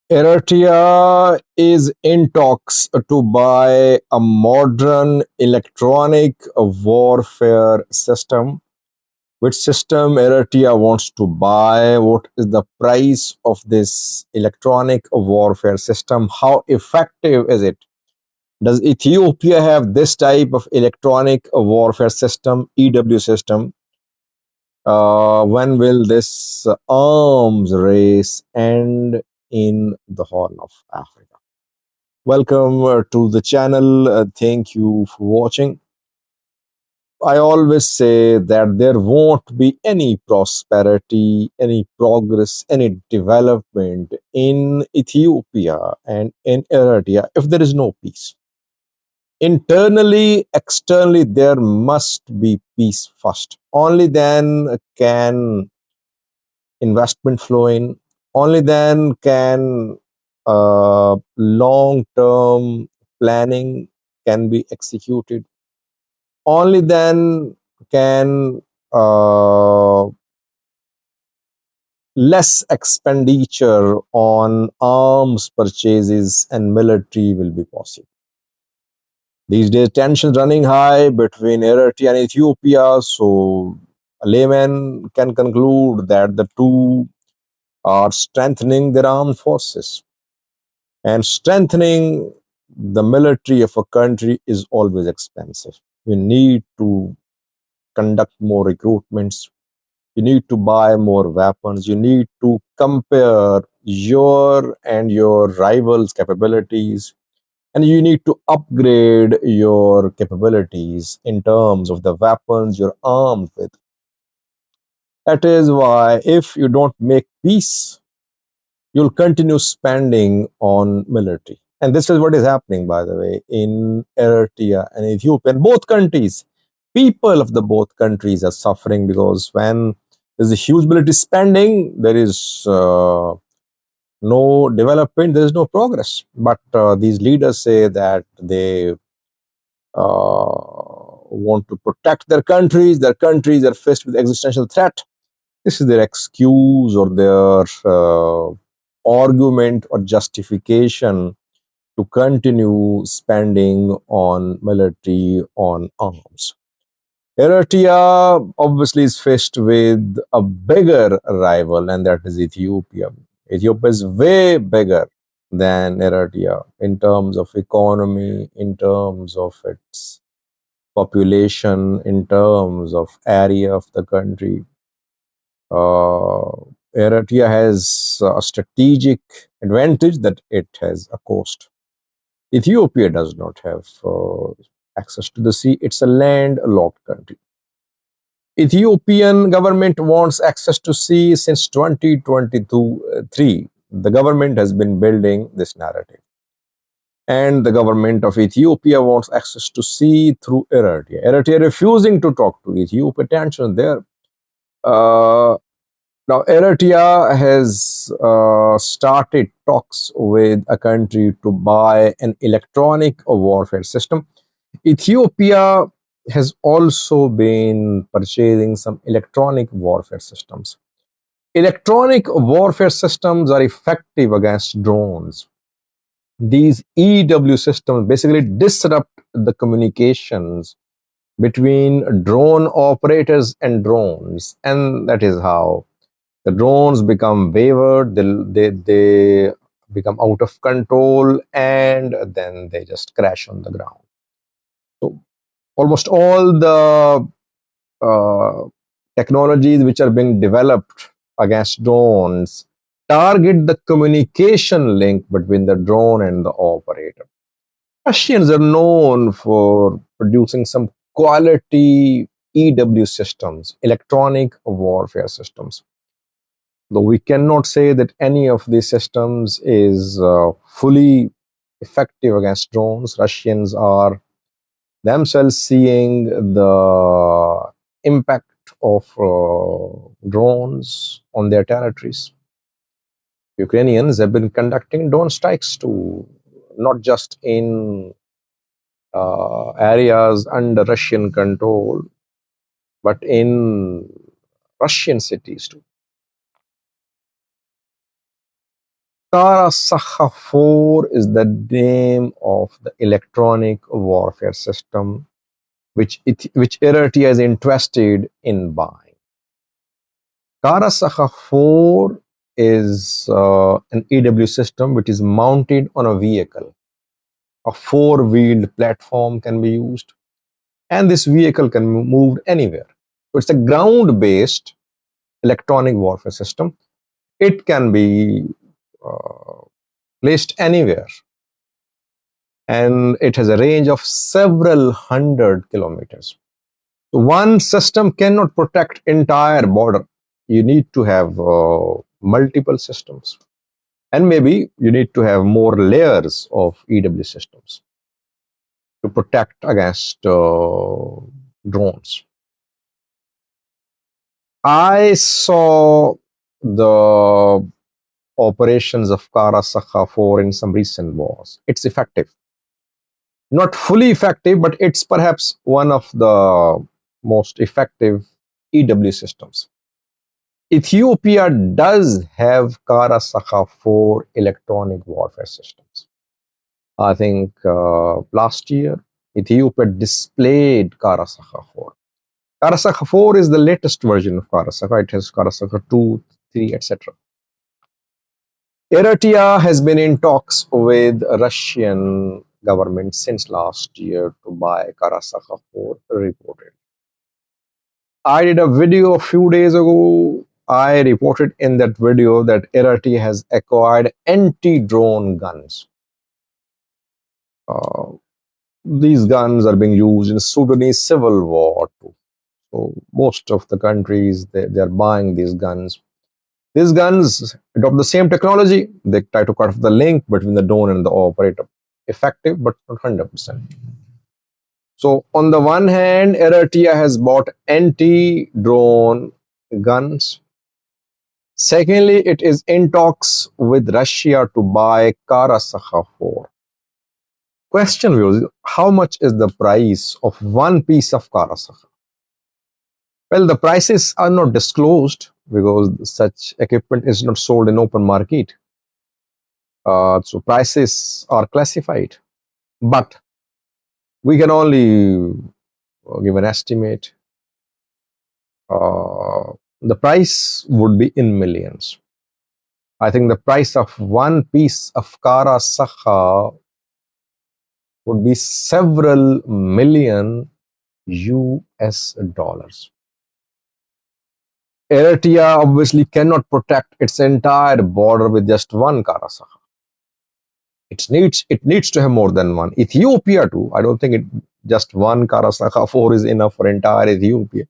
Eritrea is in talks to buy a modern electronic warfare system. Which system Eritrea wants to buy? What is the price of this electronic warfare system? How effective is it? Does Ethiopia have this type of electronic warfare system, EW system? When will this arms race end in the Horn of Africa? Welcome to the channel. Thank you for watching. I always say that there won't be any prosperity, any progress, any development in Ethiopia and in Eritrea if there is no peace. Internally, externally, there must be peace first. Only then can investment flow in. Only then can long-term planning can be executed. Only then can uh, less expenditure on arms purchases and military will be possible. These days, tensions running high between Eritrea and Ethiopia, so a layman can conclude that the two are strengthening their armed forces. And strengthening the military of a country is always expensive. You need to conduct more recruitments. You need to buy more weapons. You need to compare your and your rivals' capabilities. And you need to upgrade your capabilities in terms of the weapons you're armed with. That is why, if you don't make peace, you'll continue spending on military. And this is what is happening, by the way, in Eritrea and Ethiopia. In both countries, people of the both countries are suffering because when there's a huge military spending, there is no development, there is no progress. But these leaders say that they want to protect their countries are faced with existential threat. This is their excuse or their argument or justification to continue spending on military, on arms. Eritrea obviously is faced with a bigger rival, and that is Ethiopia. Ethiopia is way bigger than Eritrea in terms of economy, in terms of its population, in terms of area of the country. Eritrea has a strategic advantage that it has a coast. Ethiopia does not have access to the sea. It's a landlocked country. Ethiopian government wants access to sea since 2023. The government has been building this narrative. And the government of Ethiopia wants access to sea through Eritrea. Eritrea refusing to talk to Ethiopia. Tension there. Now, Eritrea has started talks with a country to buy an electronic warfare system. Ethiopia has also been purchasing some electronic warfare systems. Electronic warfare systems are effective against drones. These EW systems basically disrupt the communications between drone operators and drones, and that is how the drones become wavered, they become out of control, and then they just crash on the ground. So almost all the technologies which are being developed against drones target the communication link between the drone and the operator. Russians are known for producing some quality EW systems, electronic warfare systems. Though we cannot say that any of these systems is fully effective against drones, Russians are themselves seeing the impact of drones on their territories. Ukrainians have been conducting drone strikes too, not just in areas under Russian control, but in Russian cities too. Krasukha 4 is the name of the electronic warfare system which Eritrea is interested in buying. Krasukha 4 is an EW system which is mounted on a vehicle. A four-wheeled platform can be used, and this vehicle can be moved anywhere. So it's a ground-based electronic warfare system. It can be uh, placed anywhere, and it has a range of several hundred kilometers. So one system cannot protect entire border. You need to have multiple systems, and maybe you need to have more layers of EW systems to protect against drones. I saw the operations of Krasukha 4 in some recent wars. It's effective. Not fully effective, but it's perhaps one of the most effective EW systems. Ethiopia does have Krasukha 4 electronic warfare systems. I think last year, Ethiopia displayed Krasukha 4. Krasukha 4 is the latest version of Krasukha. It has Krasukha 2, 3, etc. Eritrea has been in talks with Russian government since last year to buy Krasukha 4 reported. I did a video a few days ago. I reported in that video that Eritrea has acquired anti-drone guns. These guns are being used in Sudanese civil war too. So most of the countries, they are buying these guns. These guns adopt the same technology. They try to cut off the link between the drone and the operator. Effective, but not 100%. So on the one hand, Eritrea has bought anti-drone guns. Secondly, it is in talks with Russia to buy Krasukha 4. Question was, how much is the price of one piece of Krasukha? Well, the prices are not disclosed because such equipment is not sold in open market. So prices are classified. But we can only give an estimate. The price would be in millions. I think the price of one piece of Krasukha would be several million US dollars. Eritrea obviously cannot protect its entire border with just one Krasukha. It needs to have more than one. Ethiopia too. I don't think just one Krasukha 4 is enough for entire Ethiopia.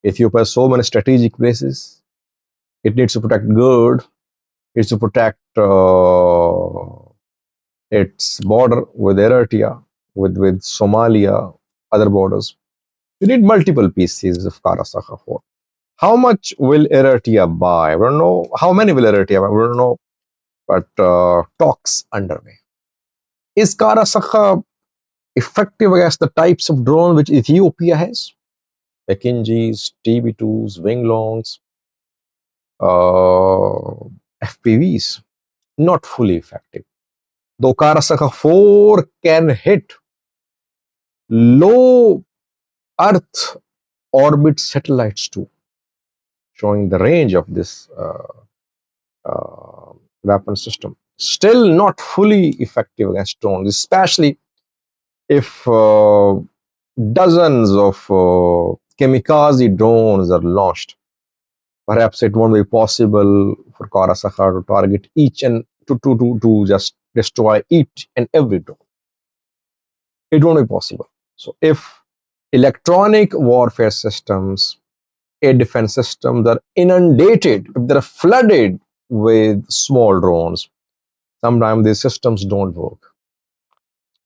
Ethiopia has so many strategic places. It needs to protect Gerd. It needs to protect its border with Eritrea, with Somalia, other borders. You need multiple pieces of Krasukha 4. How much will Eritrea buy? We don't know. How many will Eritrea buy? We don't know. But talks underway. Is Krasukha effective against the types of drone which Ethiopia has? Akinjis, TB2s, Winglongs, FPVs. Not fully effective. Though Krasukha 4 can hit low Earth orbit satellites too, showing the range of this weapon system. Still not fully effective against drones, especially if dozens of kamikaze drones are launched. Perhaps it won't be possible for Krasukha to target each and to just destroy each and every drone. It won't be possible. So if electronic warfare systems, air defense systems are inundated, if they're flooded with small drones, sometimes these systems don't work.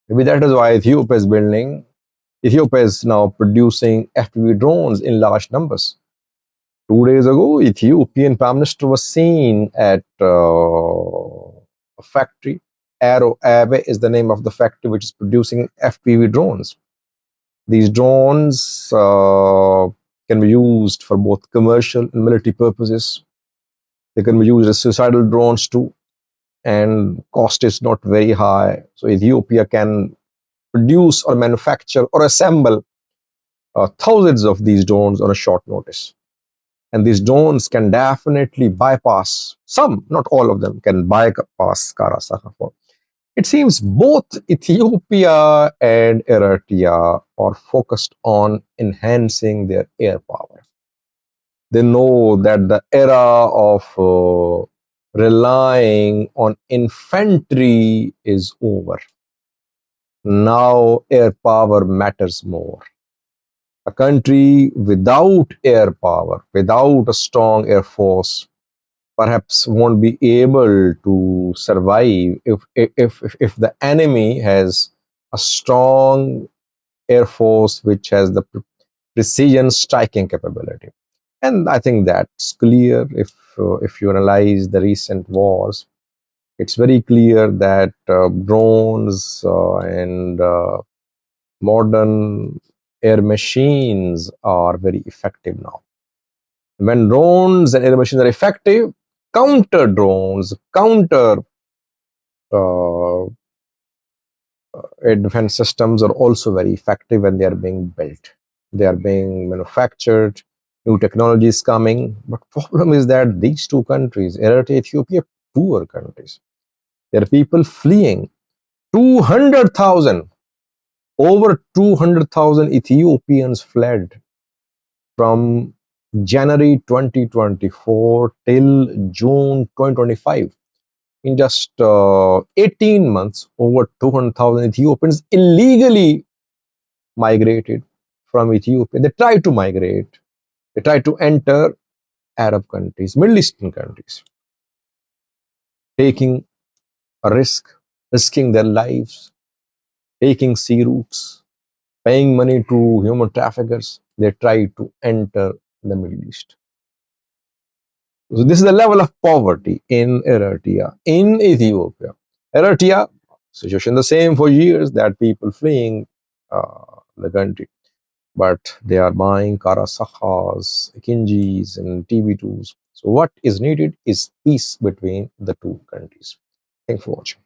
Maybe that is why Ethiopia is now producing FPV drones in large numbers. 2 days ago, Ethiopian Prime Minister was seen at a factory. Aero Abe is the name of the factory which is producing FPV drones. These drones can be used for both commercial and military purposes. They can be used as suicidal drones too. and cost is not very high. So Ethiopia can produce or manufacture or assemble thousands of these drones on a short notice. And these drones can definitely bypass some, not all of them, can bypass Karasakha. It seems both Ethiopia and Eritrea are focused on enhancing their air power. They know that the era of relying on infantry is over. Now air power matters more. A country without air power, without a strong air force, perhaps won't be able to survive if the enemy has a strong air force which has the precision striking capability. And I think that's clear if you analyze the recent wars. It's very clear that drones and modern air machines are very effective now. When drones and air machines are effective, counter drones, counter uh, defense systems are also very effective when they are being built. They are being manufactured. New technology is coming. But problem is that these two countries, Eritrea, Ethiopia, poor countries. There are people fleeing. 200,000, over 200,000 Ethiopians fled from January 2024 till June 2025. In just 18 months, over 200,000 Ethiopians illegally migrated from Ethiopia. They tried to migrate, they tried to enter Arab countries, Middle Eastern countries, taking a risk, risking their lives, taking sea routes, paying money to human traffickers. They tried to enter the Middle East. So this is the level of poverty in Eritrea, in Ethiopia. Eritrea, situation the same for years, that people fleeing the country, but they are buying Karasakhas, Kinjis, and TB2s. So what is needed is peace between the two countries. Thanks for watching.